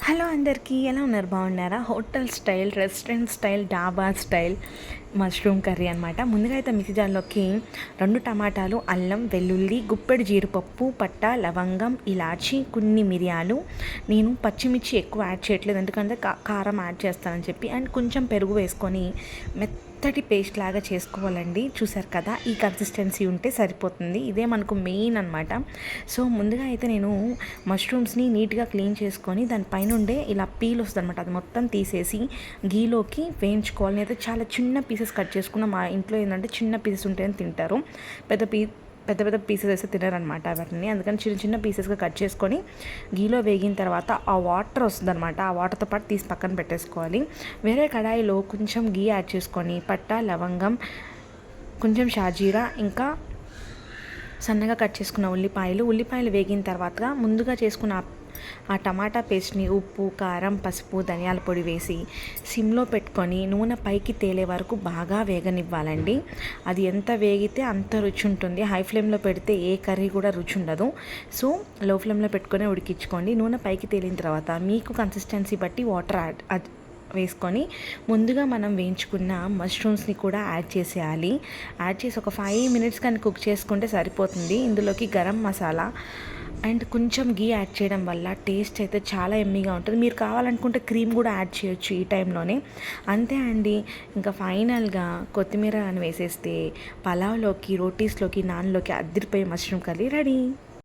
Hello అందరికీ ఎలా ఉన్నారు? బాగున్నారా? హోటల్ స్టైల్, రెస్టారెంట్ స్టైల్, డాబా స్టైల్ మష్రూమ్ కర్రీ అనమాట. ముందుగా అయితే మిక్సీ జార్లోకి 2 టమాటాలు, అల్లం, వెల్లుల్లి, గుప్పెడు జీడిపప్పు, పట్ట, లవంగం, ఇలాచి, కొన్ని మిరియాలు. నేను పచ్చిమిర్చి ఎక్కువ యాడ్ చేయట్లేదు, ఎందుకంటే కారం యాడ్ చేస్తానని చెప్పి. అండ్ కొంచెం పెరుగు వేసుకొని మెత్తటి పేస్ట్ లాగా చేసుకోవాలండి. చూసారు కదా, ఈ కన్సిస్టెన్సీ ఉంటే సరిపోతుంది. ఇదే మనకు మెయిన్ అనమాట. సో ముందుగా అయితే నేను మష్రూమ్స్ని నీట్గా క్లీన్ చేసుకొని దానిపైన ఉండే ఇలా పీల్ వస్తుంది అనమాట, అది మొత్తం తీసేసి గీలోకి వేయించుకోవాలి. అయితే చాలా చిన్న పీసెస్ కట్ చేసుకున్న. మా ఇంట్లో ఏంటంటే చిన్న పీసెస్ ఉంటేనే తింటారు, పెద్ద పెద్ద పీసెస్ వేస్తే తినరనమాట వాటిని. అందుకని చిన్న చిన్న పీసెస్గా కట్ చేసుకొని గీలో వేగిన తర్వాత ఆ వాటర్ వస్తుందన్నమాట, ఆ వాటర్తో పాటు తీసి పక్కన పెట్టేసుకోవాలి. వేరే కడాయిలో కొంచెం గీ యాడ్ చేసుకొని పట్ట, లవంగం, కొంచెం షాజీరా, ఇంకా సన్నగా కట్ చేసుకున్న ఉల్లిపాయలు వేగిన తర్వాత ముందుగా చేసుకున్న ఆ టమాటా పేస్ట్ని ఉప్పు, కారం, పసుపు, ధనియాల పొడి వేసి సిమ్లో పెట్టుకొని నూనె పైకి తేలే వరకు బాగా వేగనివ్వాలండి. అది ఎంత వేగితే అంత రుచి ఉంటుంది. హై ఫ్లేమ్లో పెడితే ఏ కర్రీ కూడా రుచి ఉండదు. సో లో ఫ్లేమ్లో పెట్టుకొని ఉడికించుకోండి. నూనె పైకి తేలిన తర్వాత మీకు కన్సిస్టెన్సీ బట్టి వాటర్ వేసుకొని ముందుగా మనం వేయించుకున్న మష్రూమ్స్ని కూడా యాడ్ చేసేయాలి. యాడ్ చేసి ఒక 5 మినిట్స్ కానీ కుక్ చేసుకుంటే సరిపోతుంది. ఇందులోకి గరం మసాలా అండ్ కొంచెం గీ యాడ్ చేయడం వల్ల టేస్ట్ అయితే చాలా ఎమ్మీగా ఉంటుంది. మీరు కావాలనుకుంటే క్రీమ్ కూడా యాడ్ చేయొచ్చు ఈ టైంలోనే. అంతే అండి. ఇంకా ఫైనల్గా కొత్తిమీర అని వేసేస్తే పలావ్లోకి, రోటీస్లోకి, నాన్లోకి అద్దరిపోయే మష్రూమ్ కర్రీ రెడీ.